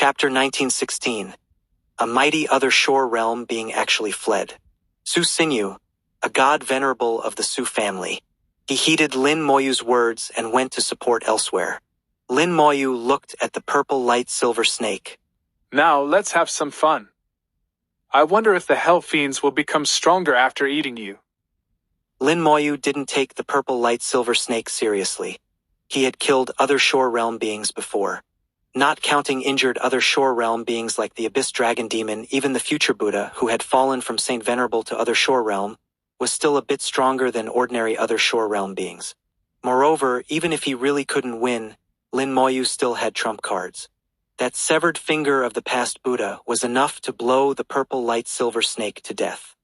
Chapter 1916. A mighty other shore realm being actually fled. Su Sinyu, a god venerable of the Su family. He heeded Lin Moyu's words and went to support elsewhere. Lin Moyu looked at the purple light silver snake. Now let's have some fun. I wonder if the hell fiends will become stronger after eating you. Lin Moyu didn't take the purple light silver snake seriously. He had killed other shore realm beings before. Not counting injured other shore realm beings like the Abyss Dragon Demon, even the future Buddha, who had fallen from Saint Venerable to other shore realm, was still a bit stronger than ordinary other shore realm beings. Moreover, even if he really couldn't win, Lin Moyu still had trump cards. That severed finger of the past Buddha was enough to blow the purple light silver snake to death.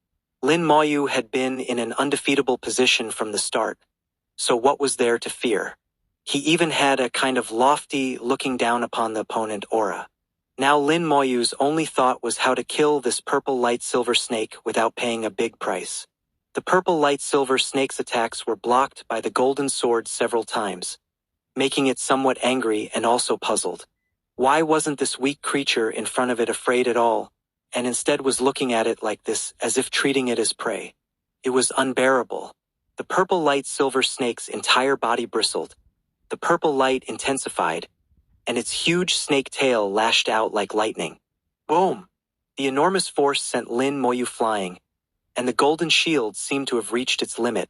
Lin Moyu had been in an undefeatable position from the start, so what was there to fear? He even had a kind of lofty, looking down upon the opponent aura. Now Lin Moyu's only thought was how to kill this purple light silver snake without paying a big price. The purple light silver snake's attacks were blocked by the golden sword several times, making it somewhat angry and also puzzled. Why wasn't this weak creature in front of it afraid at all, and instead was looking at it like this, as if treating it as prey? It was unbearable. The purple light silver snake's entire body bristled. The purple light intensified, and its huge snake tail lashed out like lightning. Boom! The enormous force sent Lin Moyu flying, and the golden shield seemed to have reached its limit,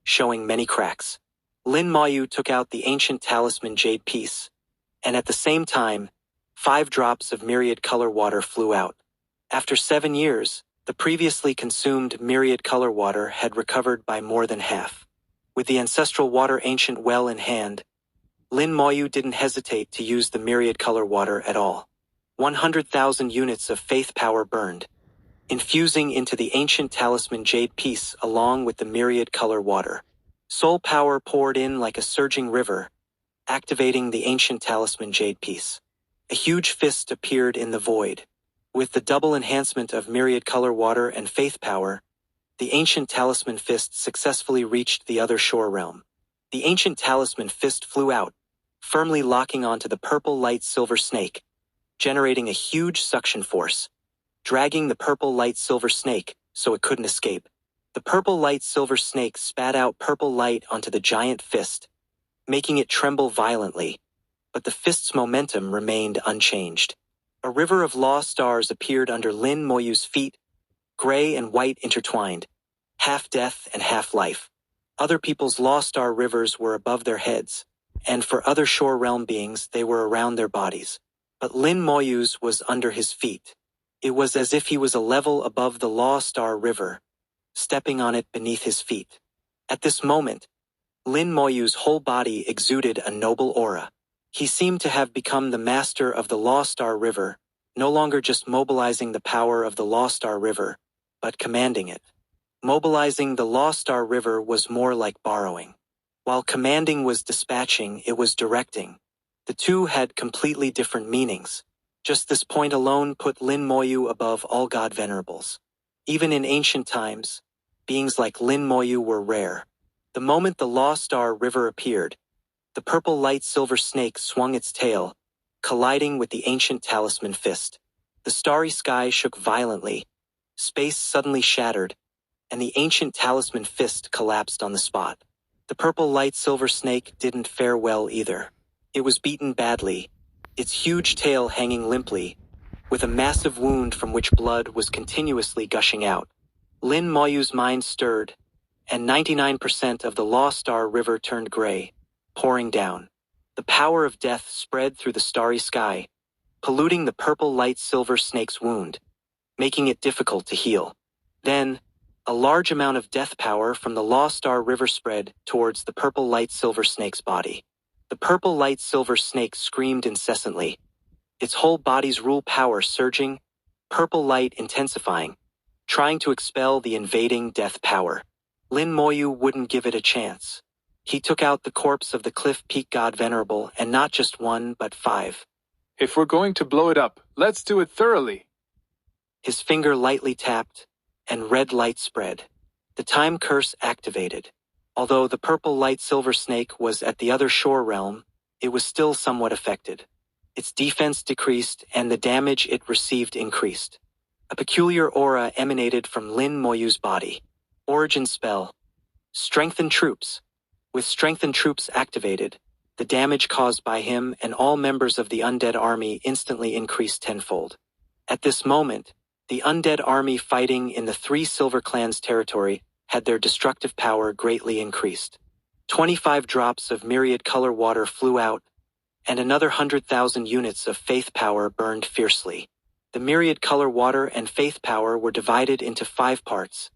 showing many cracks. Lin Moyu took out the ancient talisman jade piece, and at the same time, 5 drops of myriad color water flew out. After 7 years, the previously consumed myriad color water had recovered by more than half. With the ancestral water ancient well in hand, Lin Moyu didn't hesitate to use the myriad color water at all. 100,000 units of faith power burned, infusing into the ancient talisman jade piece along with the myriad color water. Soul power poured in like a surging river, activating the ancient talisman jade piece. A huge fist appeared in the void. With the double enhancement of myriad color water and faith power, the ancient talisman fist successfully reached the other shore realm. The ancient talisman fist flew out, firmly locking onto the purple light silver snake, generating a huge suction force, dragging the purple light silver snake so it couldn't escape. The purple light silver snake spat out purple light onto the giant fist, making it tremble violently, but the fist's momentum remained unchanged. A river of law stars appeared under Lin Moyu's feet, gray and white intertwined, half death and half life. Other people's law star rivers were above their heads, and for other shore realm beings they were around their bodies. But Lin Moyu's was under his feet. It was as if he was a level above the law star river, stepping on it beneath his feet. At this moment, Lin Moyu's whole body exuded a noble aura. He seemed to have become the master of the Law Star River, no longer just mobilizing the power of the Law Star River, but commanding it. Mobilizing the Law Star River was more like borrowing. While commanding was dispatching, it was directing. The two had completely different meanings. Just this point alone put Lin Moyu above all god venerables. Even in ancient times, beings like Lin Moyu were rare. The moment the Law Star River appeared, the purple light silver snake swung its tail, colliding with the ancient talisman fist. The starry sky shook violently, space suddenly shattered, and the ancient talisman fist collapsed on the spot. The purple light silver snake didn't fare well either. It was beaten badly, its huge tail hanging limply, with a massive wound from which blood was continuously gushing out. Lin Moyu's mind stirred, and 99% of the Law Star River turned gray, pouring down. The power of death spread through the starry sky, polluting the purple light silver snake's wound, making it difficult to heal. Then, a large amount of death power from the Law Star River spread towards the purple light silver snake's body. The purple light silver snake screamed incessantly, its whole body's rule power surging, purple light intensifying, trying to expel the invading death power. Lin Moyu wouldn't give it a chance. He took out the corpse of the Cliff Peak God Venerable, and not just 1 but 5. If we're going to blow it up, let's do it thoroughly. His finger lightly tapped, and red light spread. The time curse activated. Although the purple light silver snake was at the other shore realm, it was still somewhat affected. Its defense decreased and the damage it received increased. A peculiar aura emanated from Lin Moyu's body. Origin spell. Strengthen troops. With strengthened troops activated, the damage caused by him and all members of the undead army instantly increased tenfold. At this moment, the undead army fighting in the 3 Silver Clans territory had their destructive power greatly increased. 25 drops of myriad color water flew out, and another 100,000 units of faith power burned fiercely. The myriad color water and faith power were divided into 5 parts,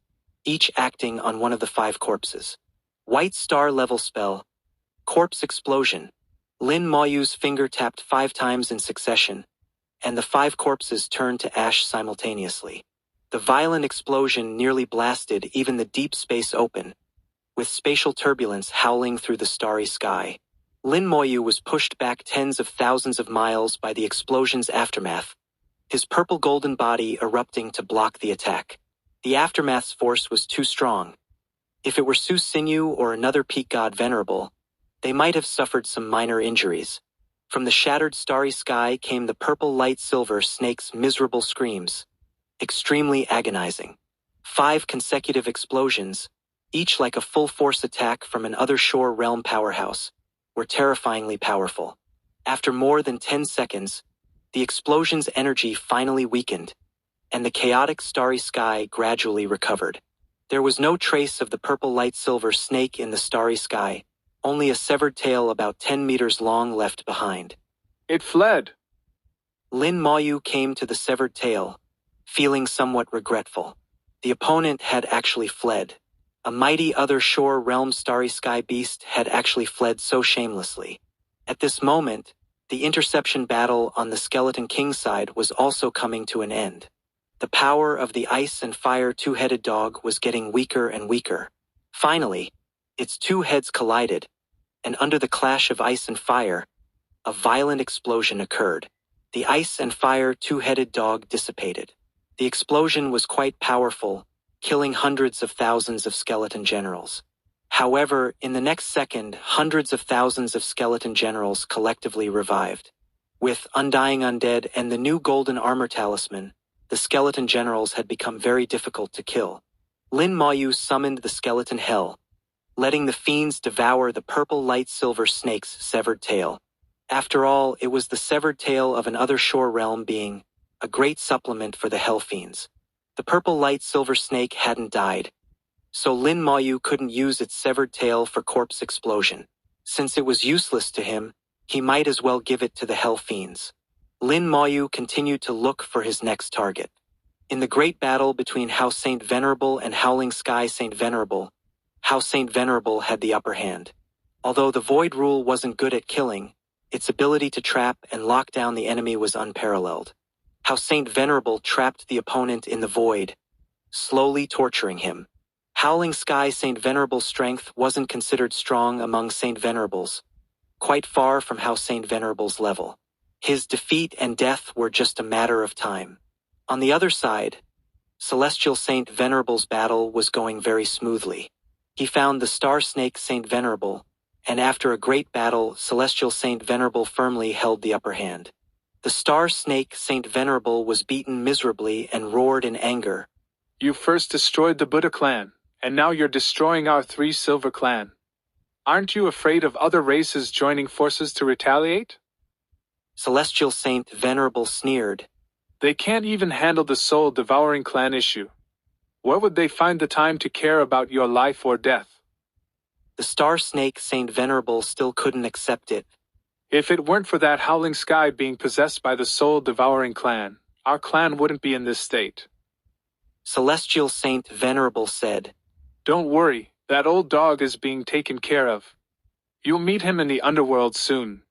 each acting on one of the 5 corpses. White star level spell. Corpse explosion. Lin Moyu's finger tapped 5 times in succession, and the 5 corpses turned to ash simultaneously. The violent explosion nearly blasted even the deep space open, with spatial turbulence howling through the starry sky. Lin Moyu was pushed back tens of thousands of miles by the explosion's aftermath, his purple-golden body erupting to block the attack. The aftermath's force was too strong. If it were Su Sinew or another peak god venerable, they might have suffered some minor injuries. From the shattered starry sky came the purple light silver snake's miserable screams, extremely agonizing. 5 consecutive explosions, each like a full-force attack from an other shore realm powerhouse, were terrifyingly powerful. After more than 10 seconds, the explosion's energy finally weakened, and the chaotic starry sky gradually recovered. There was no trace of the purple light silver snake in the starry sky, only a severed tail about 10 meters long left behind. It fled. Lin Moyu came to the severed tail, feeling somewhat regretful. The opponent had actually fled. A mighty other shore realm starry sky beast had actually fled so shamelessly. At this moment, the interception battle on the Skeleton King side was also coming to an end. The power of the ice and fire 2-headed dog was getting weaker and weaker. Finally, its 2 heads collided, and under the clash of ice and fire, a violent explosion occurred. The ice and fire 2-headed dog dissipated. The explosion was quite powerful, killing hundreds of thousands of skeleton generals. However, in the next second, hundreds of thousands of skeleton generals collectively revived. With Undying Undead and the new golden armor talisman, the skeleton generals had become very difficult to kill. Lin Moyu summoned the skeleton hell, letting the fiends devour the purple light silver snake's severed tail. After all, it was the severed tail of an other shore realm being a great supplement for the hell fiends. The purple light silver snake hadn't died, so Lin Moyu couldn't use its severed tail for corpse explosion. Since it was useless to him, he might as well give it to the hell fiends. Lin Moyu continued to look for his next target. In the great battle between House Saint Venerable and Howling Sky Saint Venerable, House Saint Venerable had the upper hand. Although the Void Rule wasn't good at killing, its ability to trap and lock down the enemy was unparalleled. House Saint Venerable trapped the opponent in the void, slowly torturing him. Howling Sky Saint Venerable's strength wasn't considered strong among Saint Venerables, quite far from House Saint Venerable's level. His defeat and death were just a matter of time. On the other side, Celestial Saint Venerable's battle was going very smoothly. He found the Star Snake Saint Venerable, and after a great battle, Celestial Saint Venerable firmly held the upper hand. The Star Snake Saint Venerable was beaten miserably and roared in anger. You first destroyed the Buddha clan, and now you're destroying our 3 Silver clan. Aren't you afraid of other races joining forces to retaliate? Celestial Saint Venerable sneered. They can't even handle the soul-devouring clan issue. Where would they find the time to care about your life or death? The Star Snake Saint Venerable still couldn't accept it. If it weren't for that Howling Sky being possessed by the soul-devouring clan, our clan wouldn't be in this state. Celestial Saint Venerable said. Don't worry, that old dog is being taken care of. You'll meet him in the underworld soon.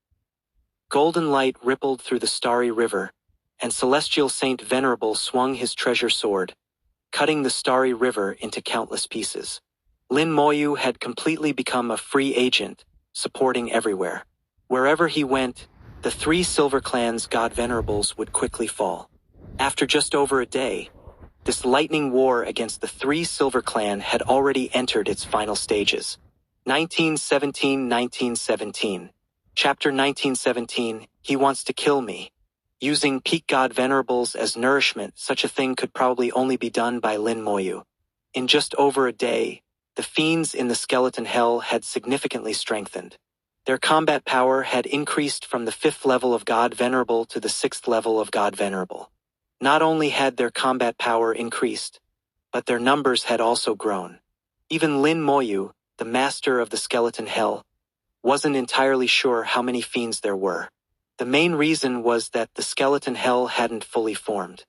Golden light rippled through the starry river, and Celestial Saint Venerable swung his treasure sword, cutting the starry river into countless pieces. Lin Moyu had completely become a free agent, supporting everywhere. Wherever he went, the 3 Silver Clan's god venerables would quickly fall. After just over a day, this lightning war against the 3 Silver Clan had already entered its final stages. 1917. Chapter 1917, He Wants to Kill Me. Using peak god venerables as nourishment, such a thing could probably only be done by Lin Moyu. In just over a day, the fiends in the skeleton hell had significantly strengthened. Their combat power had increased from the 5th level of God Venerable to the 6th level of God Venerable. Not only had their combat power increased, but their numbers had also grown. Even Lin Moyu, the master of the skeleton hell, wasn't entirely sure how many fiends there were. The main reason was that the skeleton hell hadn't fully formed.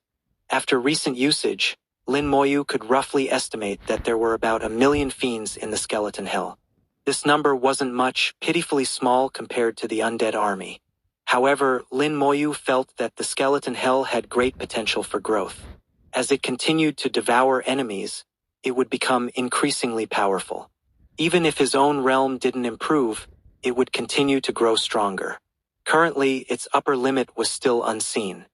After recent usage, Lin Moyu could roughly estimate that there were about 1 million fiends in the skeleton hell. This number wasn't much, pitifully small compared to the undead army. However, Lin Moyu felt that the skeleton hell had great potential for growth. As it continued to devour enemies, it would become increasingly powerful. Even if his own realm didn't improve, it would continue to grow stronger. Currently, its upper limit was still unseen.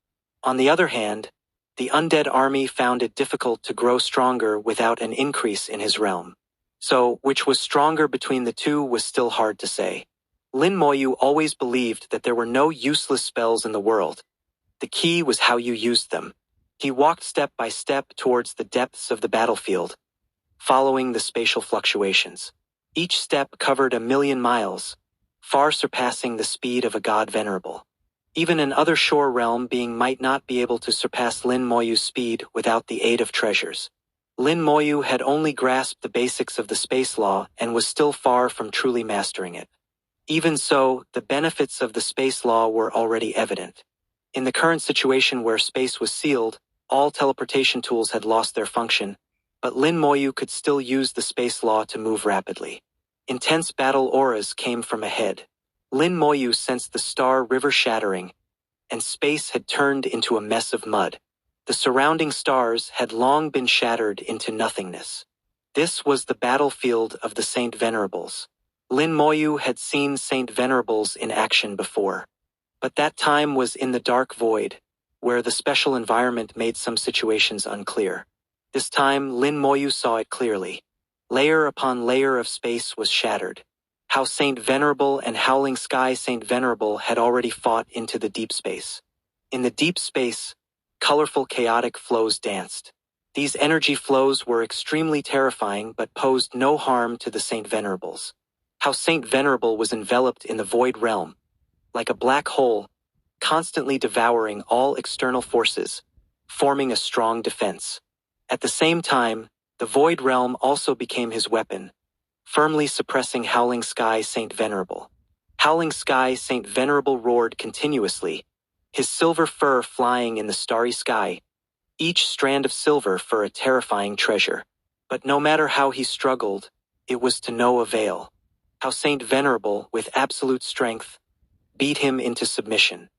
On the other hand, the undead army found it difficult to grow stronger without an increase in his realm. So, which was stronger between the two was still hard to say. Lin Moyu always believed that there were no useless spells in the world. The key was how you used them. He walked step by step towards the depths of the battlefield, following the spatial fluctuations. Each step covered 1 million miles, far surpassing the speed of a god venerable. Even an other shore realm being might not be able to surpass Lin Moyu's speed without the aid of treasures. Lin Moyu had only grasped the basics of the space law and was still far from truly mastering it. Even so, the benefits of the space law were already evident. In the current situation where space was sealed, all teleportation tools had lost their function, but Lin Moyu could still use the space law to move rapidly. Intense battle auras came from ahead. Lin Moyu sensed the star river shattering, and space had turned into a mess of mud. The surrounding stars had long been shattered into nothingness. This was the battlefield of the Saint Venerables. Lin Moyu had seen Saint Venerables in action before. But that time was in the dark void, where the special environment made some situations unclear. This time, Lin Moyu saw it clearly. Layer upon layer of space was shattered. How Saint Venerable and Howling Sky Saint Venerable had already fought into the deep space. In the deep space, colorful chaotic flows danced. These energy flows were extremely terrifying but posed no harm to the Saint Venerables. How Saint Venerable was enveloped in the void realm, like a black hole, constantly devouring all external forces, forming a strong defense. At the same time, the void realm also became his weapon, firmly suppressing Howling Sky Saint Venerable. Howling Sky Saint Venerable roared continuously, his silver fur flying in the starry sky, each strand of silver for a terrifying treasure. But no matter how he struggled, it was to no avail. How Saint Venerable, with absolute strength, beat him into submission.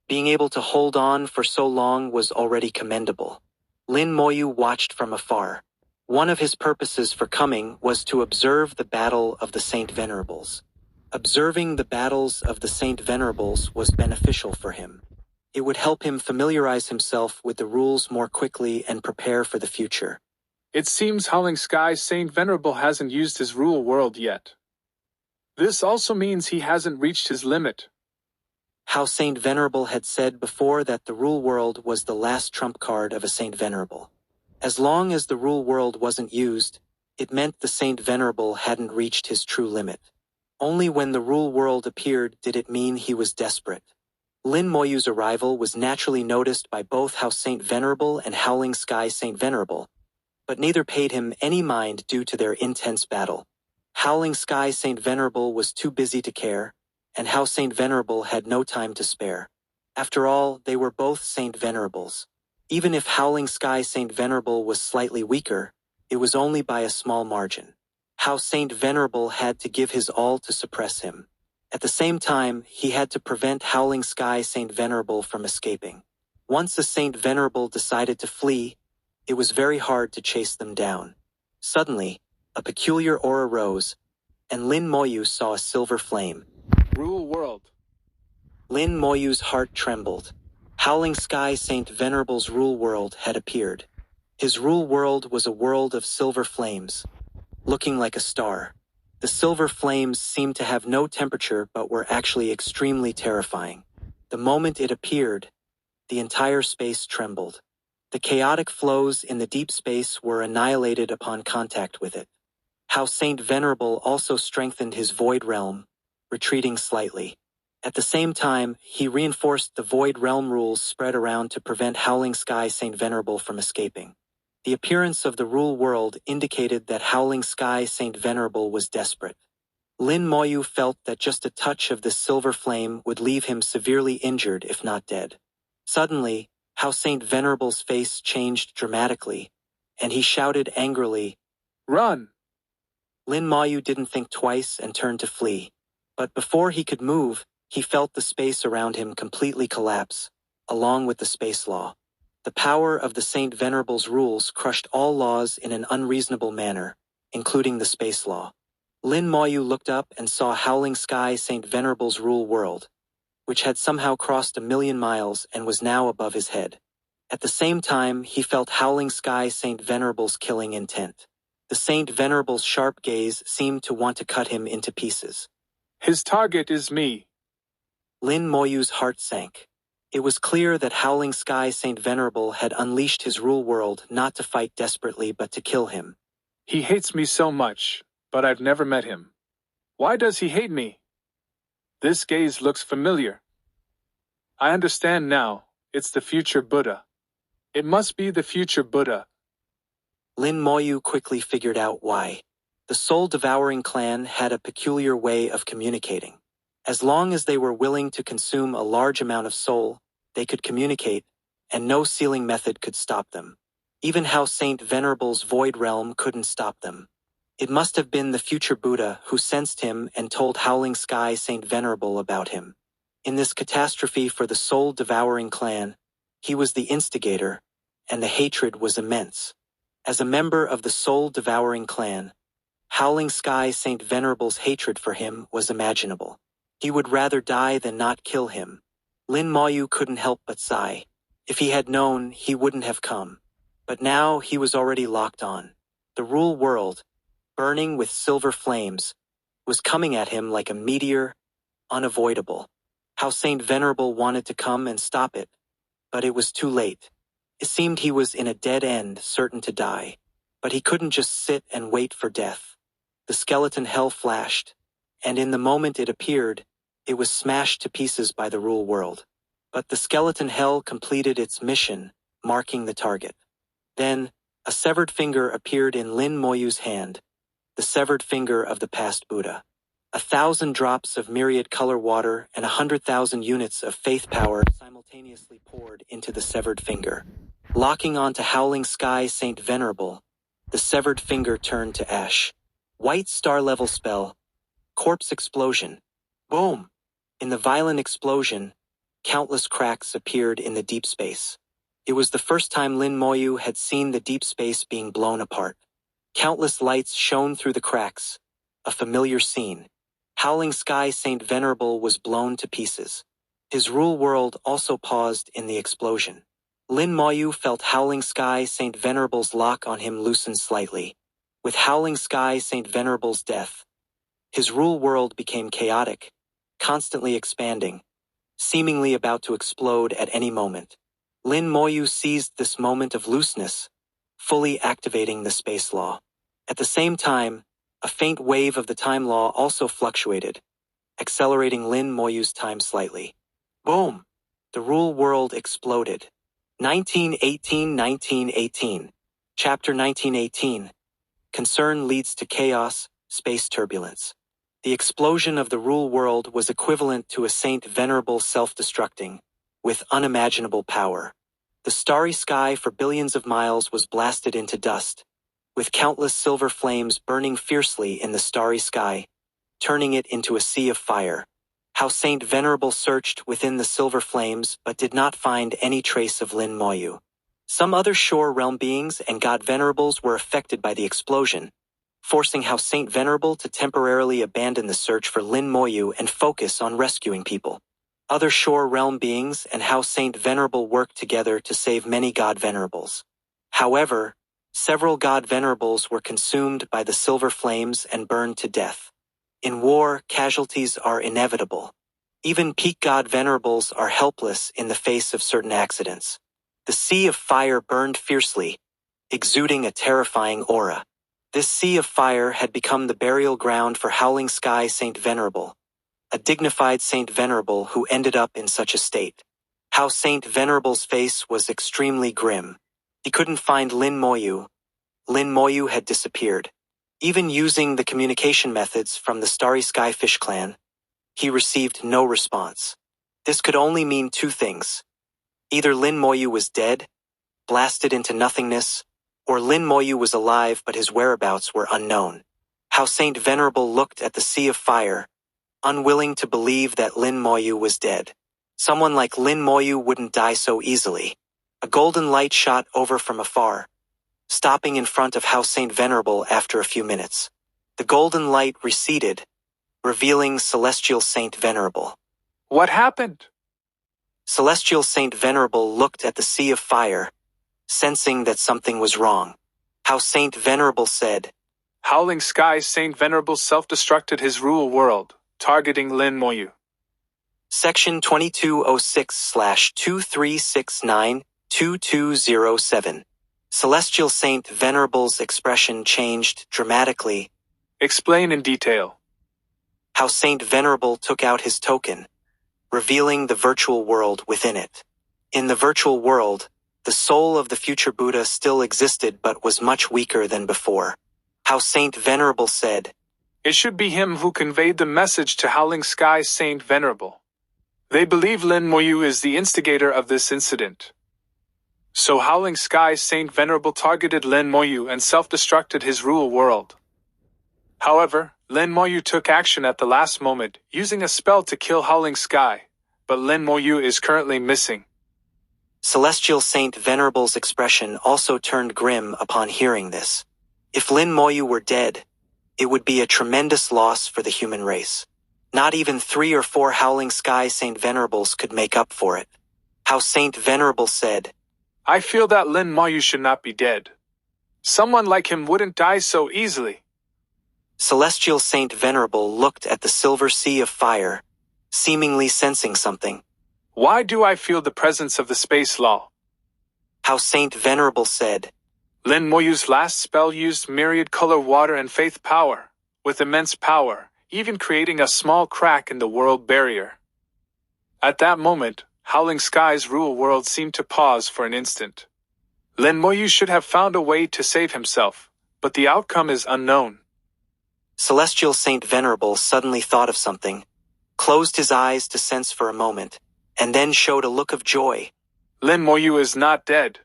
Being able to hold on for so long was already commendable. Lin Moyu watched from afar. One of his purposes for coming was to observe the battle of the Saint Venerables. Observing the battles of the Saint Venerables was beneficial for him. It would help him familiarize himself with the rules more quickly and prepare for the future. It seems Howling Sky Saint Venerable hasn't used his rule world yet. This also means he hasn't reached his limit. How Saint Venerable had said before that the rule world was the last trump card of a Saint Venerable. As long as the rule world wasn't used, it meant the Saint Venerable hadn't reached his true limit. Only when the rule world appeared did it mean he was desperate. Lin Moyu's arrival was naturally noticed by both How Saint Venerable and Howling Sky Saint Venerable, but neither paid him any mind due to their intense battle. Howling Sky Saint Venerable was too busy to care, and How Saint Venerable had no time to spare. After all, they were both Saint Venerables. Even if Howling Sky Saint Venerable was slightly weaker, it was only by a small margin. How Saint Venerable had to give his all to suppress him. At the same time, he had to prevent Howling Sky Saint Venerable from escaping. Once a Saint Venerable decided to flee, it was very hard to chase them down. Suddenly, a peculiar aura rose, and Lin Moyu saw a silver flame. Rule world. Lin Moyu's heart trembled. Howling Sky Saint Venerable's rule world had appeared. His rule world was a world of silver flames, looking like a star. The silver flames seemed to have no temperature but were actually extremely terrifying. The moment it appeared, the entire space trembled. The chaotic flows in the deep space were annihilated upon contact with it. How Saint Venerable also strengthened his void realm, retreating slightly. At the same time, he reinforced the void realm rules spread around to prevent Howling Sky Saint Venerable from escaping. The appearance of the rule world indicated that Howling Sky Saint Venerable was desperate. Lin Moyu felt that just a touch of this silver flame would leave him severely injured if not dead. Suddenly, how Saint Venerable's face changed dramatically, and he shouted angrily, Run! Lin Moyu didn't think twice and turned to flee. But before he could move, he felt the space around him completely collapse, along with the space law. The power of the Saint Venerable's rules crushed all laws in an unreasonable manner, including the space law. Lin Moyu looked up and saw Howling Sky Saint Venerable's rule world, which had somehow crossed 1,000,000 miles and was now above his head. At the same time, he felt Howling Sky Saint Venerable's killing intent. The Saint Venerable's sharp gaze seemed to want to cut him into pieces. His target is me. Lin Moyu's heart sank. It was clear that Howling Sky Saint Venerable had unleashed his rule world not to fight desperately but to kill him. He hates me so much, but I've never met him. Why does he hate me? This gaze looks familiar. I understand now, it's the future Buddha. It must be the future Buddha. Lin Moyu quickly figured out why. The soul-devouring clan had a peculiar way of communicating. As long as they were willing to consume a large amount of soul, they could communicate, and no sealing method could stop them. Even how Saint Venerable's void realm couldn't stop them. It must have been the future Buddha who sensed him and told Howling Sky Saint Venerable about him. In this catastrophe for the soul-devouring clan, he was the instigator, and the hatred was immense. As a member of the soul-devouring clan, Howling Sky Saint Venerable's hatred for him was imaginable. He would rather die than not kill him. Lin Moyu couldn't help but sigh. If he had known, he wouldn't have come. But now he was already locked on. The rule world, burning with silver flames, was coming at him like a meteor, unavoidable. How Saint Venerable wanted to come and stop it, but it was too late. It seemed he was in a dead end, certain to die. But he couldn't just sit and wait for death. The skeleton hell flashed, and in the moment it appeared, it was smashed to pieces by the rule world. But the skeleton hell completed its mission, marking the target. Then, a severed finger appeared in Lin Moyu's hand, the severed finger of the past Buddha. 1,000 drops of myriad color water and 100,000 units of faith power simultaneously poured into the severed finger. Locking onto Howling Sky Saint Venerable, the severed finger turned to ash. White star-level spell. Corpse explosion. Boom! In the violent explosion, countless cracks appeared in the deep space. It was the first time Lin Moyu had seen the deep space being blown apart. Countless lights shone through the cracks, a familiar scene. Howling Sky Saint Venerable was blown to pieces. His rule world also paused in the explosion. Lin Moyu felt Howling Sky Saint Venerable's lock on him loosen slightly. With Howling Sky Saint Venerable's death, his rule world became chaotic, constantly expanding, seemingly about to explode at any moment. Lin Moyu seized this moment of looseness, fully activating the space law. At the same time, a faint wave of the time law also fluctuated, accelerating Lin Moyu's time slightly. Boom! The rule world exploded. 1918. Chapter 1918. Concern leads to chaos, space turbulence. The explosion of the rule world was equivalent to a Saint Venerable self-destructing, with unimaginable power. The starry sky for billions of miles was blasted into dust, with countless silver flames burning fiercely in the starry sky, turning it into a sea of fire. How Saint Venerable searched within the silver flames but did not find any trace of Lin Moyu. Some other shore realm beings and god venerables were affected by the explosion, forcing how Saint Venerable to temporarily abandon the search for Lin Moyu and focus on rescuing people. Other shore realm beings and how Saint Venerable worked together to save many god venerables. However, Several god venerables were consumed by the silver flames and burned to death. In war, casualties are inevitable. Even peak god venerables are helpless in the face of certain accidents. The sea of fire burned fiercely, exuding a terrifying aura. This sea of fire had become the burial ground for Howling Sky Saint Venerable, a dignified Saint Venerable who ended up in such a state. How Saint Venerable's face was extremely grim. He couldn't find Lin Moyu. Lin Moyu had disappeared. Even using the communication methods from the Starry Sky Fish Clan, he received no response. This could only mean two things. Either Lin Moyu was dead, blasted into nothingness, or Lin Moyu was alive but his whereabouts were unknown. How Saint Venerable looked at the sea of fire, unwilling to believe that Lin Moyu was dead. Someone like Lin Moyu wouldn't die so easily. A golden light shot over from afar, stopping in front of How Saint Venerable after a few minutes. The golden light receded, revealing Celestial Saint Venerable. What happened? Celestial Saint Venerable looked at the sea of fire, sensing that something was wrong. How Saint Venerable said, Howling Sky Saint Venerable self-destructed his rule world, targeting Lin Moyu. Section 2206/2369-2207. Celestial Saint Venerable's expression changed dramatically. Explain in detail. How Saint Venerable took out his token, revealing the virtual world within it. In the virtual world, the soul of the future Buddha still existed but was much weaker than before. How Saint Venerable said, It should be him who conveyed the message to Howling Sky Saint Venerable. They believe Lin Moyu is the instigator of this incident. So Howling Sky Saint Venerable targeted Lin Moyu and self-destructed his rule world. However, Lin Moyu took action at the last moment, using a spell to kill Howling Sky, but Lin Moyu is currently missing. Celestial Saint Venerable's expression also turned grim upon hearing this. If Lin Moyu were dead, it would be a tremendous loss for the human race. Not even 3 or 4 Howling Sky Saint Venerables could make up for it. How Saint Venerable said, I feel that Lin Moyu should not be dead. Someone like him wouldn't die so easily. Celestial Saint Venerable looked at the silver sea of fire, seemingly sensing something. Why do I feel the presence of the space law? How Saint Venerable said, Lin Moyu's last spell used myriad color water and faith power, with immense power, even creating a small crack in the world barrier. At that moment, Howling Sky's rule world seemed to pause for an instant. Lin Moyu should have found a way to save himself, but the outcome is unknown. Celestial Saint Venerable suddenly thought of something, closed his eyes to sense for a moment, and then showed a look of joy. Lin Moyu is not dead.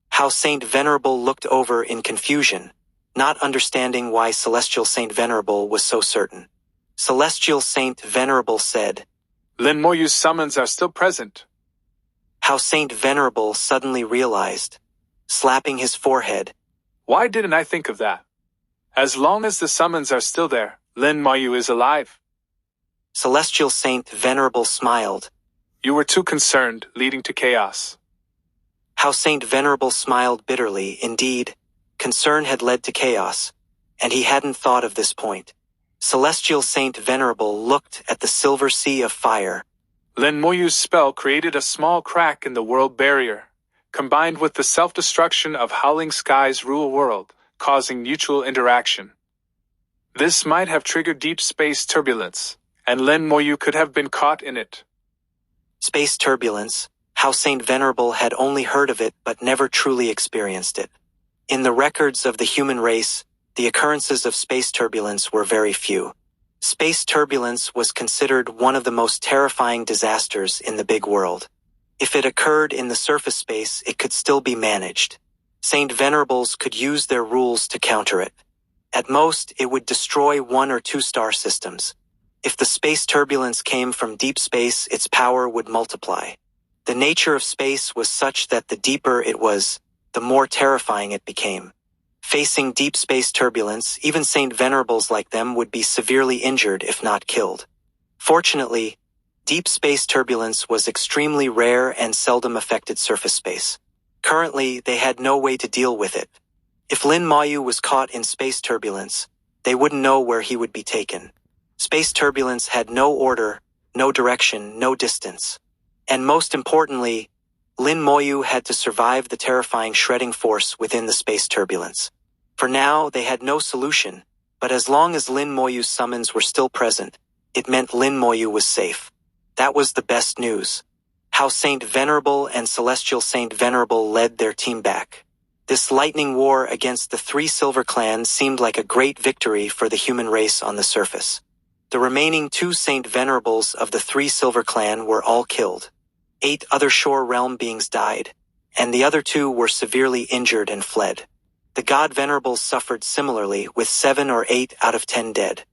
How Saint Venerable looked over in confusion, not understanding why Celestial Saint Venerable was so certain. Celestial Saint Venerable said, Lin Moyu's summons are still present. How Saint Venerable suddenly realized, slapping his forehead. Why didn't I think of that? As long as the summons are still there, Lin Moyu is alive. Celestial Saint Venerable smiled. You were too concerned, leading to chaos. How Saint Venerable smiled bitterly. Indeed, concern had led to chaos, and he hadn't thought of this point. Celestial Saint Venerable looked at the silver sea of fire. Lin Moyu's spell created a small crack in the world barrier, combined with the self-destruction of Howling Sky's rule world, causing mutual interaction. This might have triggered deep space turbulence, and Lin Moyu could have been caught in it. Space turbulence, how Saint Venerable had only heard of it but never truly experienced it. In the records of the human race, the occurrences of space turbulence were very few. Space turbulence was considered one of the most terrifying disasters in the big world. If it occurred in the surface space, it could still be managed. Saint Venerables could use their rules to counter it. At most, it would destroy 1 or 2 star systems. If the space turbulence came from deep space, its power would multiply. The nature of space was such that the deeper it was, the more terrifying it became. Facing deep space turbulence, even Saint Venerables like them would be severely injured if not killed. Fortunately, deep space turbulence was extremely rare and seldom affected surface space. Currently, they had no way to deal with it. If Lin Moyu was caught in space turbulence, they wouldn't know where he would be taken. Space turbulence had no order, no direction, no distance. And most importantly, Lin Moyu had to survive the terrifying shredding force within the space turbulence. For now, they had no solution, but as long as Lin Moyu's summons were still present, it meant Lin Moyu was safe. That was the best news. How Saint Venerable and Celestial Saint Venerable led their team back. This lightning war against the three Silver Clans seemed like a great victory for the human race on the surface. The remaining two Saint Venerables of the three Silver Clan were all killed. 8 other Shore Realm beings died, and the other 2 were severely injured and fled. The God Venerables suffered similarly, with 7 or 8 out of 10 dead.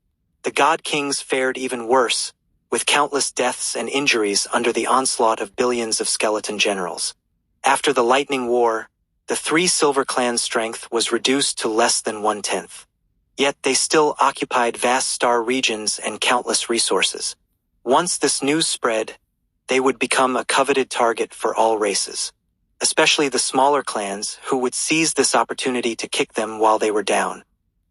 The God Kings fared even worse, with countless deaths and injuries under the onslaught of billions of skeleton generals. After the Lightning War, the three Silver Clans' strength was reduced to less than 1/10. Yet they still occupied vast star regions and countless resources. Once this news spread, they would become a coveted target for all races, especially the smaller clans who would seize this opportunity to kick them while they were down.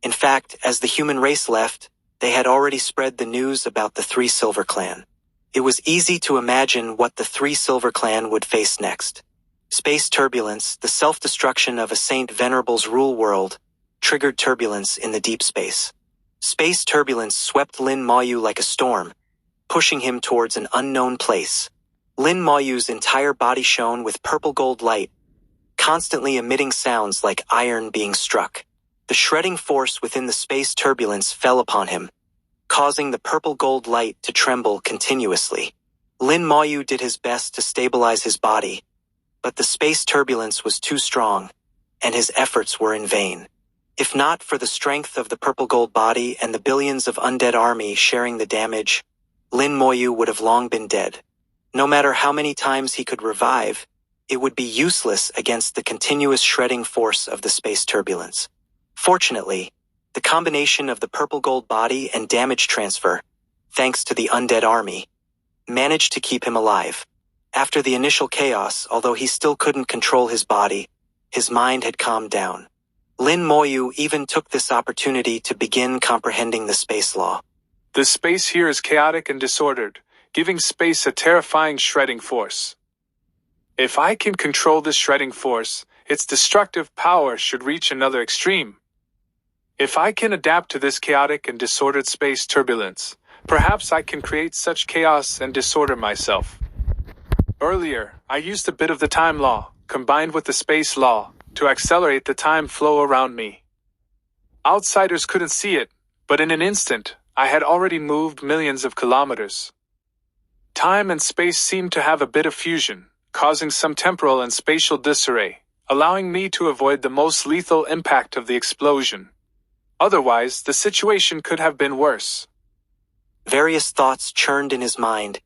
In fact, as the human race left, they had already spread the news about the three Silver Clan. It was easy to imagine what the three Silver Clan would face next. Space turbulence, the self-destruction of a Saint Venerable's rule world, triggered turbulence in the deep space. Space turbulence swept Lin Moyu like a storm, pushing him towards an unknown place. Lin Moyu's entire body shone with purple gold light, constantly emitting sounds like iron being struck. The shredding force within the space turbulence fell upon him, causing the purple gold light to tremble continuously. Lin Moyu did his best to stabilize his body, but the space turbulence was too strong, and his efforts were in vain. If not for the strength of the purple gold body and the billions of undead army sharing the damage, Lin Moyu would have long been dead. No matter how many times he could revive, it would be useless against the continuous shredding force of the space turbulence. Fortunately, the combination of the purple gold body and damage transfer, thanks to the undead army, managed to keep him alive. After the initial chaos, although he still couldn't control his body, his mind had calmed down. Lin Moyu even took this opportunity to begin comprehending the space law. The space here is chaotic and disordered, giving space a terrifying shredding force. If I can control this shredding force, its destructive power should reach another extreme. If I can adapt to this chaotic and disordered space turbulence, perhaps I can create such chaos and disorder myself. Earlier, I used a bit of the time law, combined with the space law, to accelerate the time flow around me. Outsiders couldn't see it, but in an instant, I had already moved millions of kilometers. Time and space seemed to have a bit of fusion, causing some temporal and spatial disarray, allowing me to avoid the most lethal impact of the explosion. Otherwise, the situation could have been worse. Various thoughts churned in his mind,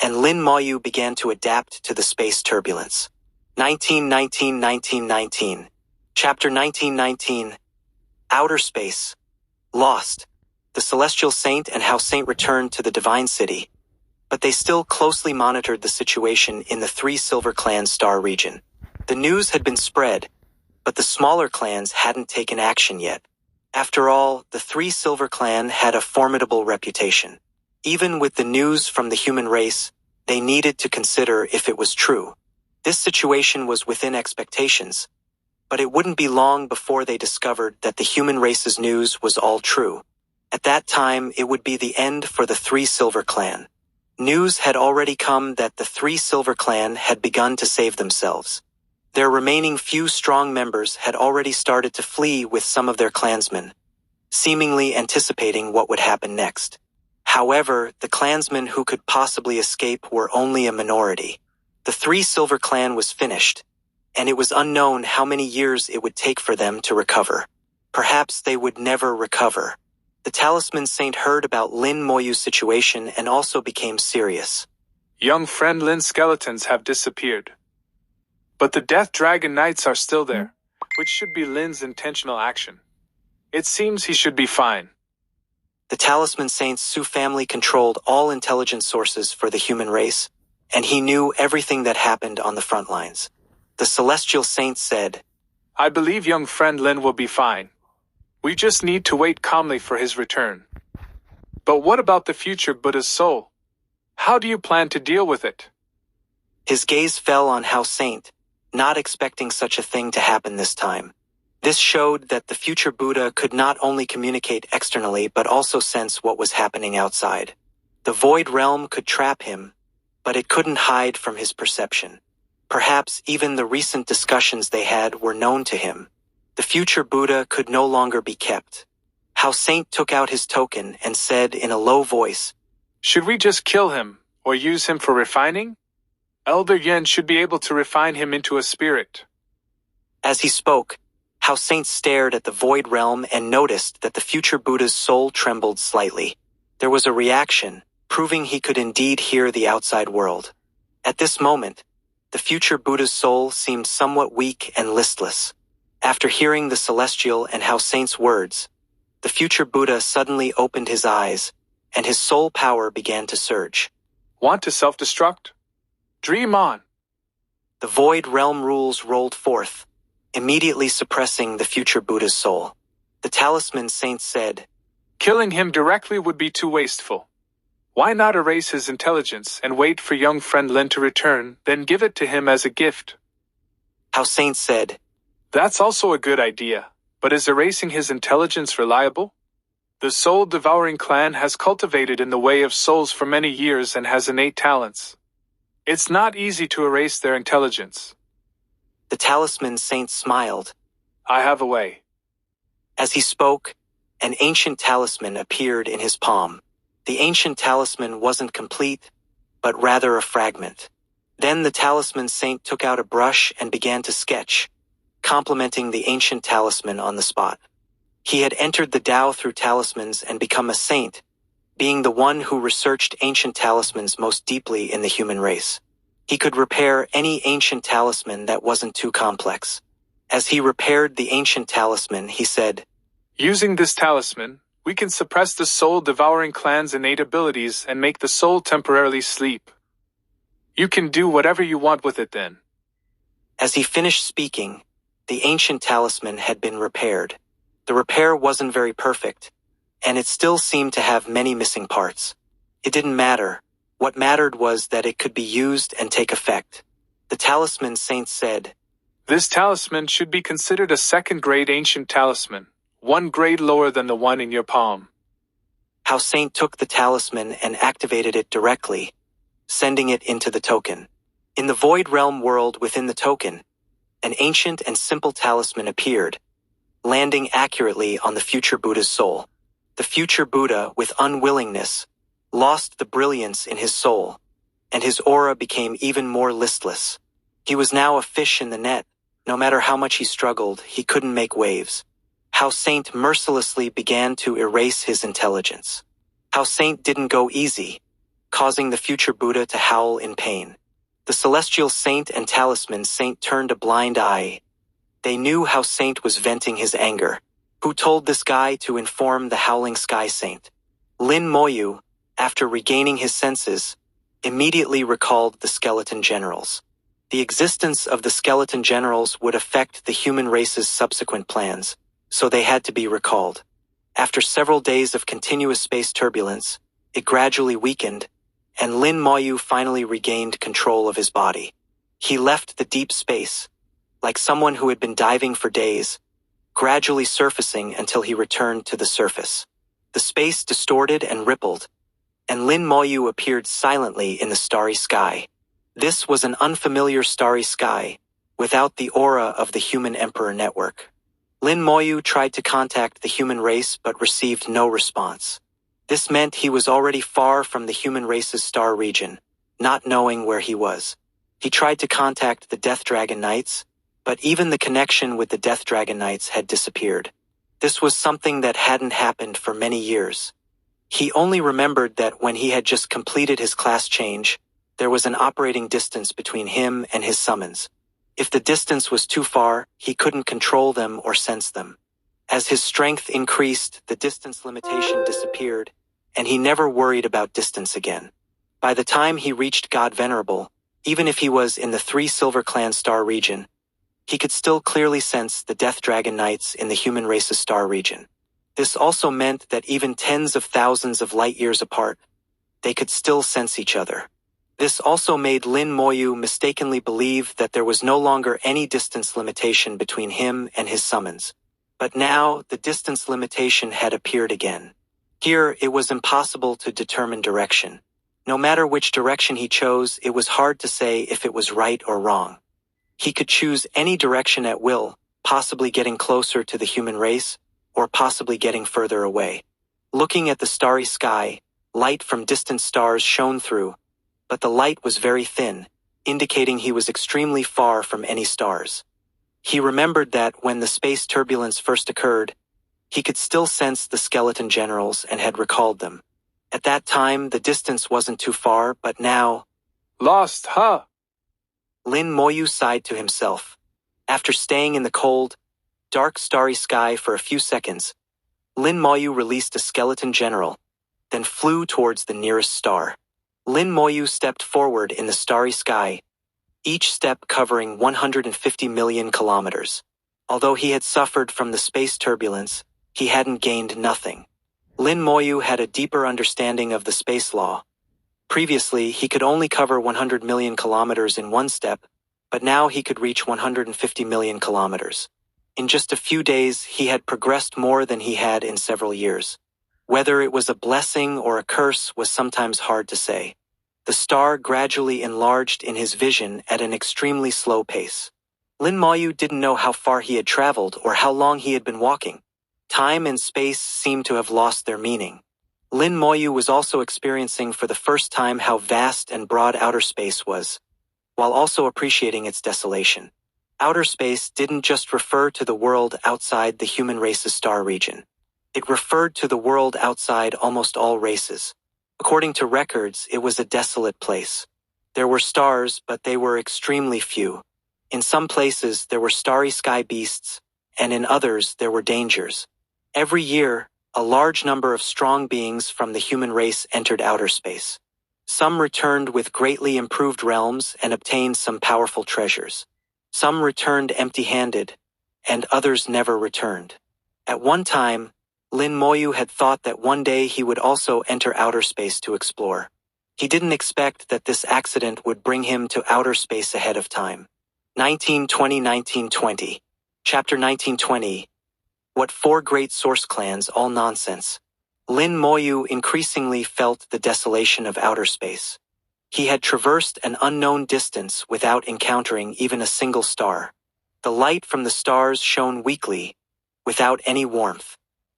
and Lin Moyu began to adapt to the space turbulence. 1919. Chapter 1919. Outer Space. Lost. The Celestial Saint and how Saint returned to the Divine City. But they still closely monitored the situation in the three Silver Clan star region. The news had been spread, but the smaller clans hadn't taken action yet. After all, the three Silver Clan had a formidable reputation. Even with the news from the human race, they needed to consider if it was true. This situation was within expectations, but it wouldn't be long before they discovered that the human race's news was all true. At that time, it would be the end for the three Silver Clan. News had already come that the three Silver Clan had begun to save themselves. Their remaining few strong members had already started to flee with some of their clansmen, seemingly anticipating what would happen next. However, the clansmen who could possibly escape were only a minority. The three Silver Clan was finished, and it was unknown how many years it would take for them to recover. Perhaps they would never recover. The Talisman Saint heard about Lin Moyu's situation and also became serious. Young friend Lin's skeletons have disappeared. But the Death Dragon Knights are still there, which should be Lin's intentional action. It seems he should be fine. The Talisman Saint's Sioux family controlled all intelligence sources for the human race, and he knew everything that happened on the front lines. The Celestial Saint said, I believe young friend Lin will be fine. We just need to wait calmly for his return. But what about the future Buddha's soul? How do you plan to deal with it? His gaze fell on Hao Saint, not expecting such a thing to happen this time. This showed that the future Buddha could not only communicate externally but also sense what was happening outside. The void realm could trap him, but it couldn't hide from his perception. Perhaps even the recent discussions they had were known to him. The future Buddha could no longer be kept. Hao Saint took out his token and said in a low voice, Should we just kill him, or use him for refining? Elder Yen should be able to refine him into a spirit. As he spoke, Hao Saint stared at the void realm and noticed that the future Buddha's soul trembled slightly. There was a reaction, proving he could indeed hear the outside world. At this moment, the future Buddha's soul seemed somewhat weak and listless. After hearing the celestial and Hao Saint's words, the future Buddha suddenly opened his eyes, and his soul power began to surge. Want to self-destruct? Dream on. The void realm rules rolled forth, immediately suppressing the future Buddha's soul. The talisman saint said, Killing him directly would be too wasteful. Why not erase his intelligence and wait for young friend Lin to return, then give it to him as a gift? Hao Saint said, That's also a good idea, but is erasing his intelligence reliable? The soul-devouring clan has cultivated in the way of souls for many years and has innate talents. It's not easy to erase their intelligence. The talisman saint smiled. I have a way. As he spoke, an ancient talisman appeared in his palm. The ancient talisman wasn't complete, but rather a fragment. Then the talisman saint took out a brush and began to sketch, complementing the ancient talisman on the spot. He had entered the Tao through talismans and become a saint, being the one who researched ancient talismans most deeply in the human race. He could repair any ancient talisman that wasn't too complex. As he repaired the ancient talisman, he said, Using this talisman, we can suppress the soul-devouring clan's innate abilities and make the soul temporarily sleep. You can do whatever you want with it then. As he finished speaking, the ancient talisman had been repaired. The repair wasn't very perfect, and it still seemed to have many missing parts. It didn't matter. What mattered was that it could be used and take effect. The talisman saint said, This talisman should be considered a second-grade ancient talisman, one grade lower than the one in your palm. Hao Saint took the talisman and activated it directly, sending it into the token. In the void realm world within the token, an ancient and simple talisman appeared, landing accurately on the future Buddha's soul. The future Buddha, with unwillingness, lost the brilliance in his soul, and his aura became even more listless. He was now a fish in the net. No matter how much he struggled, he couldn't make waves. Hao Saint mercilessly began to erase his intelligence. Hao Saint didn't go easy, causing the future Buddha to howl in pain. The celestial saint and talisman saint turned a blind eye. They knew Hao Saint was venting his anger. Who told this guy to inform the howling sky saint? Lin Moyu, after regaining his senses, immediately recalled the skeleton generals. The existence of the skeleton generals would affect the human race's subsequent plans, so they had to be recalled. After several days of continuous space turbulence, it gradually weakened, and Lin Moyu finally regained control of his body. He left the deep space, like someone who had been diving for days, gradually surfacing until he returned to the surface. The space distorted and rippled, and Lin Moyu appeared silently in the starry sky. This was an unfamiliar starry sky, without the aura of the human emperor network. Lin Moyu tried to contact the human race but received no response. This meant he was already far from the human race's star region, not knowing where he was. He tried to contact the Death Dragon Knights, but even the connection with the Death Dragon Knights had disappeared. This was something that hadn't happened for many years. He only remembered that when he had just completed his class change, there was an operating distance between him and his summons. If the distance was too far, he couldn't control them or sense them. As his strength increased, the distance limitation disappeared, and he never worried about distance again. By the time he reached God Venerable, even if he was in the 3 Silver Clan star region, he could still clearly sense the Death Dragon Knights in the human race's star region. This also meant that even tens of thousands of light years apart, they could still sense each other. This also made Lin Moyu mistakenly believe that there was no longer any distance limitation between him and his summons. But now, the distance limitation had appeared again. Here, it was impossible to determine direction. No matter which direction he chose, it was hard to say if it was right or wrong. He could choose any direction at will, possibly getting closer to the human race, or possibly getting further away. Looking at the starry sky, light from distant stars shone through, but the light was very thin, indicating he was extremely far from any stars. He remembered that when the space turbulence first occurred, he could still sense the skeleton generals and had recalled them. At that time, the distance wasn't too far, but now... Lost, huh? Lin Moyu sighed to himself. After staying in the cold, dark starry sky for a few seconds, Lin Moyu released a skeleton general, then flew towards the nearest star. Lin Moyu stepped forward in the starry sky, each step covering 150 million kilometers. Although he had suffered from the space turbulence, he hadn't gained nothing. Lin Moyu had a deeper understanding of the space law. Previously, he could only cover 100 million kilometers in one step, but now he could reach 150 million kilometers. In just a few days, he had progressed more than he had in several years. Whether it was a blessing or a curse was sometimes hard to say. The star gradually enlarged in his vision at an extremely slow pace. Lin Moyu didn't know how far he had traveled or how long he had been walking. Time and space seemed to have lost their meaning. Lin Moyu was also experiencing for the first time how vast and broad outer space was, while also appreciating its desolation. Outer space didn't just refer to the world outside the human race's star region. It referred to the world outside almost all races. According to records, it was a desolate place. There were stars, but they were extremely few. In some places, there were starry sky beasts, and in others, there were dangers. Every year, a large number of strong beings from the human race entered outer space. Some returned with greatly improved realms and obtained some powerful treasures. Some returned empty-handed, and others never returned. At one time, Lin Moyu had thought that one day he would also enter outer space to explore. He didn't expect that this accident would bring him to outer space ahead of time. 1920. Chapter 1920. What four great source clans, all nonsense. Lin Moyu increasingly felt the desolation of outer space. He had traversed an unknown distance without encountering even a single star. The light from the stars shone weakly, without any warmth.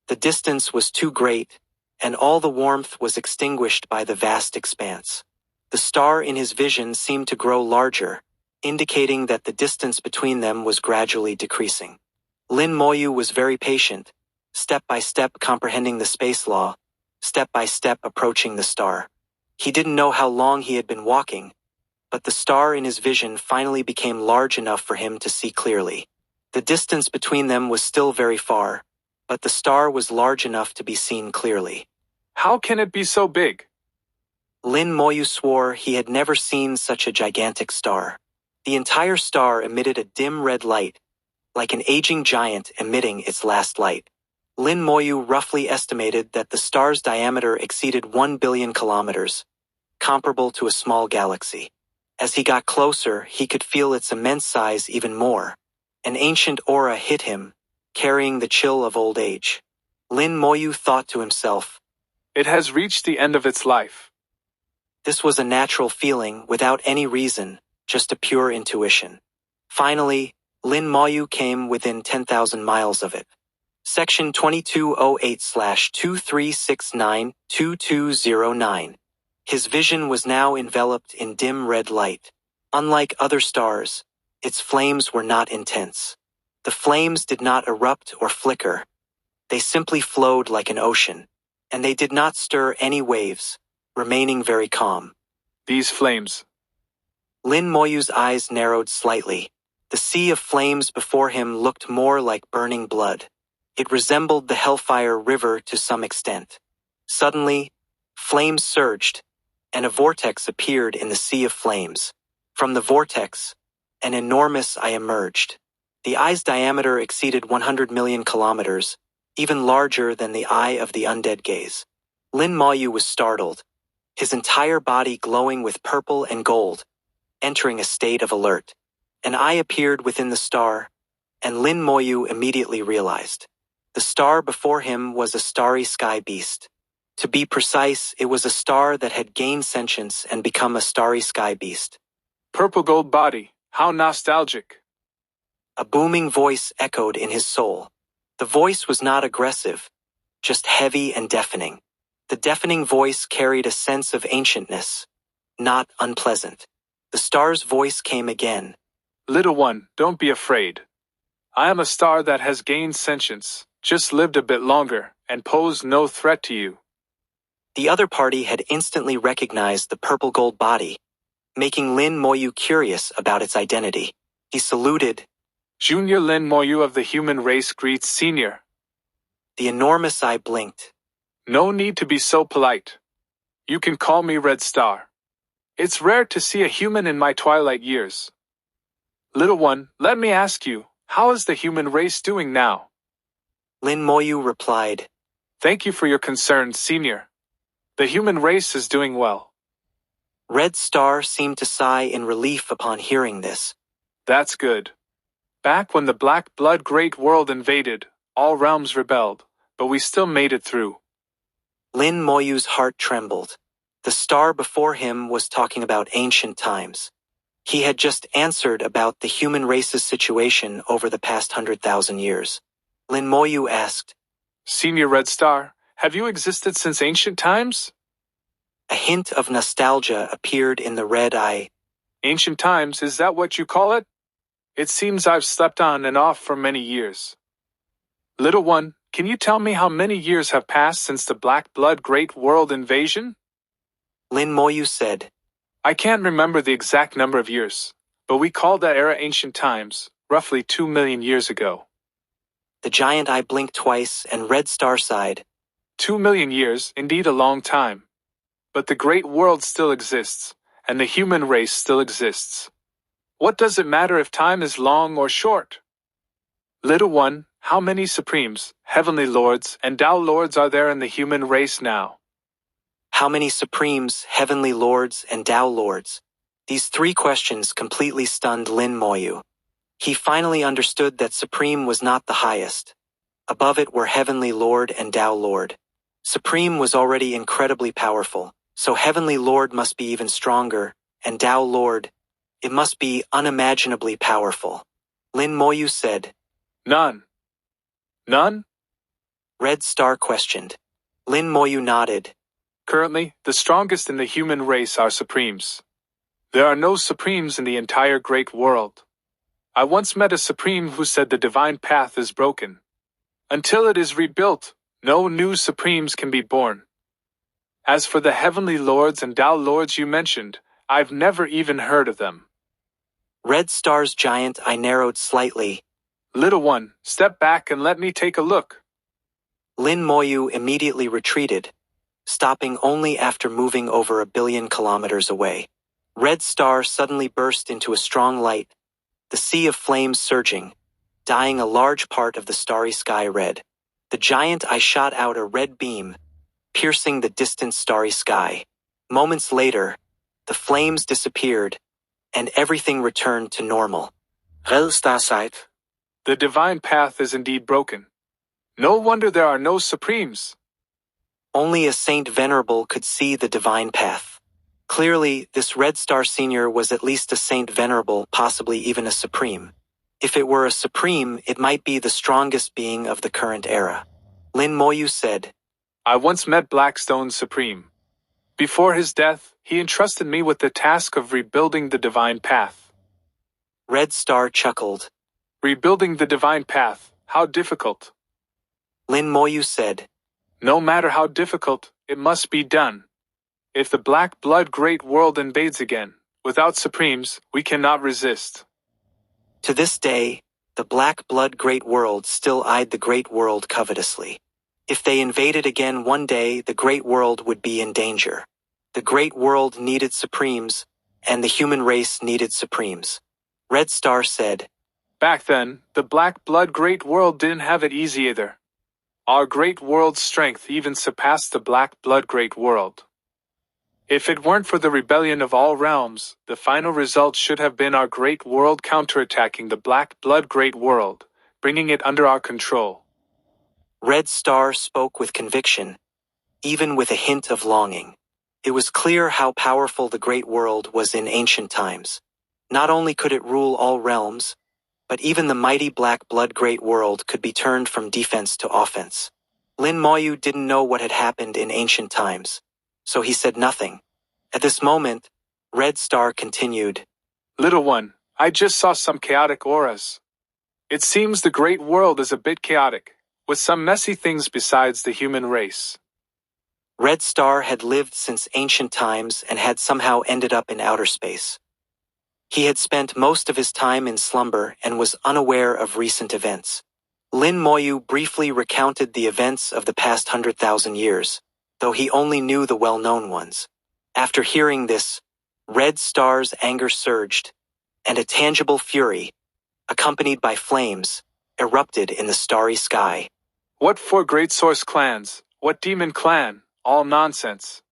The distance was too great, and all the warmth was extinguished by the vast expanse. The star in his vision seemed to grow larger, indicating that the distance between them was gradually decreasing. Lin Moyu was very patient, step by step comprehending the space law, step by step approaching the star. He didn't know how long he had been walking, but the star in his vision finally became large enough for him to see clearly. The distance between them was still very far, but the star was large enough to be seen clearly. How can it be so big? Lin Moyu swore he had never seen such a gigantic star. The entire star emitted a dim red light, like an aging giant emitting its last light. Lin Moyu roughly estimated that the star's diameter exceeded 1 billion kilometers, comparable to a small galaxy. As he got closer, he could feel its immense size even more. An ancient aura hit him, carrying the chill of old age. Lin Moyu thought to himself, It has reached the end of its life. This was a natural feeling without any reason, just a pure intuition. Finally, Lin Moyu came within 10,000 miles of it. Section 2208/2369-2209. His vision was now enveloped in dim red light. Unlike other stars, its flames were not intense. The flames did not erupt or flicker. They simply flowed like an ocean, and they did not stir any waves, remaining very calm. These flames. Lin Moyu's eyes narrowed slightly. The sea of flames before him looked more like burning blood. It resembled the Hellfire River to some extent. Suddenly, flames surged, and a vortex appeared in the sea of flames. From the vortex, an enormous eye emerged. The eye's diameter exceeded 100 million kilometers, even larger than the eye of the undead gaze. Lin Moyu was startled, his entire body glowing with purple and gold, entering a state of alert. An eye appeared within the star, and Lin Moyu immediately realized. The star before him was a starry sky beast. To be precise, it was a star that had gained sentience and become a starry sky beast. Purple gold body, how nostalgic. A booming voice echoed in his soul. The voice was not aggressive, just heavy and deafening. The deafening voice carried a sense of ancientness, not unpleasant. The star's voice came again. Little one, don't be afraid. I am a star that has gained sentience, just lived a bit longer, and posed no threat to you. The other party had instantly recognized the purple gold body, making Lin Moyu curious about its identity. He saluted. Junior Lin Moyu of the human race greets Senior. The enormous eye blinked. No need to be so polite. You can call me Red Star. It's rare to see a human in my twilight years. Little one, let me ask you, how is the human race doing now? Lin Moyu replied. Thank you for your concern, Senior. The human race is doing well. Red Star seemed to sigh in relief upon hearing this. That's good. Back when the Black Blood Great World invaded, all realms rebelled, but we still made it through. Lin Moyu's heart trembled. The star before him was talking about ancient times. He had just answered about the human race's situation over the past 100,000 years. Lin Moyu asked, Senior Red Star, have you existed since ancient times? A hint of nostalgia appeared in the red eye. Ancient times, is that what you call it? It seems I've slept on and off for many years. Little one, can you tell me how many years have passed since the Black Blood Great World invasion? Lin Moyu said, I can't remember the exact number of years, but we called that era ancient times, roughly 2 million years ago. The giant eye blinked twice and Red Star sighed. 2 million years, indeed a long time. But the great world still exists, and the human race still exists. What does it matter if time is long or short? Little one, how many supremes, heavenly lords, and Tao lords are there in the human race now? How many supremes, heavenly lords, and Tao lords? These three questions completely stunned Lin Moyu. He finally understood that supreme was not the highest. Above it were heavenly lord and Tao lord. Supreme was already incredibly powerful, so heavenly lord must be even stronger, and Tao lord, it must be unimaginably powerful. Lin Moyu said. None. None? Red Star questioned. Lin Moyu nodded. Currently, the strongest in the human race are supremes. There are no supremes in the entire great world. I once met a supreme who said the divine path is broken. Until it is rebuilt, no new supremes can be born. As for the heavenly lords and Tao lords you mentioned, I've never even heard of them. Red Star's giant eye narrowed slightly. Little one, step back and let me take a look. Lin Moyu immediately retreated, stopping only after moving over 1 billion kilometers away. Red Star suddenly burst into a strong light, the sea of flames surging, dyeing a large part of the starry sky red. The giant eye shot out a red beam, piercing the distant starry sky. Moments later, the flames disappeared, and everything returned to normal. Red Star sighed. The divine path is indeed broken. No wonder there are no supremes. Only a Saint Venerable could see the divine path. Clearly, this Red Star Senior was at least a Saint Venerable, possibly even a Supreme. If it were a Supreme, it might be the strongest being of the current era. Lin Moyu said, I once met Blackstone's Supreme. Before his death, he entrusted me with the task of rebuilding the divine path. Red Star chuckled. Rebuilding the divine path, how difficult. Lin Moyu said, No matter how difficult, it must be done. If the Black Blood Great World invades again, without Supremes, we cannot resist. To this day, the Black Blood Great World still eyed the Great World covetously. If they invaded again one day, the Great World would be in danger. The Great World needed Supremes, and the human race needed Supremes. Red Star said, Back then, the Black Blood Great World didn't have it easy either. Our Great World's strength even surpassed the Black Blood Great World. If it weren't for the rebellion of all realms, the final result should have been our Great World counterattacking the Black Blood Great World, bringing it under our control. Red Star spoke with conviction, even with a hint of longing. It was clear how powerful the Great World was in ancient times. Not only could it rule all realms, but even the mighty Black Blood Great World could be turned from defense to offense. Lin Moyu didn't know what had happened in ancient times, so he said nothing. At this moment, Red Star continued, Little one, I just saw some chaotic auras. It seems the Great World is a bit chaotic, with some messy things besides the human race. Red Star had lived since ancient times and had somehow ended up in outer space. He had spent most of his time in slumber and was unaware of recent events. Lin Moyu briefly recounted the events of the past 100,000 years, though he only knew the well-known ones. After hearing this, Red Star's anger surged, and a tangible fury, accompanied by flames, erupted in the starry sky. What 4 great source clans? What demon clan? All nonsense.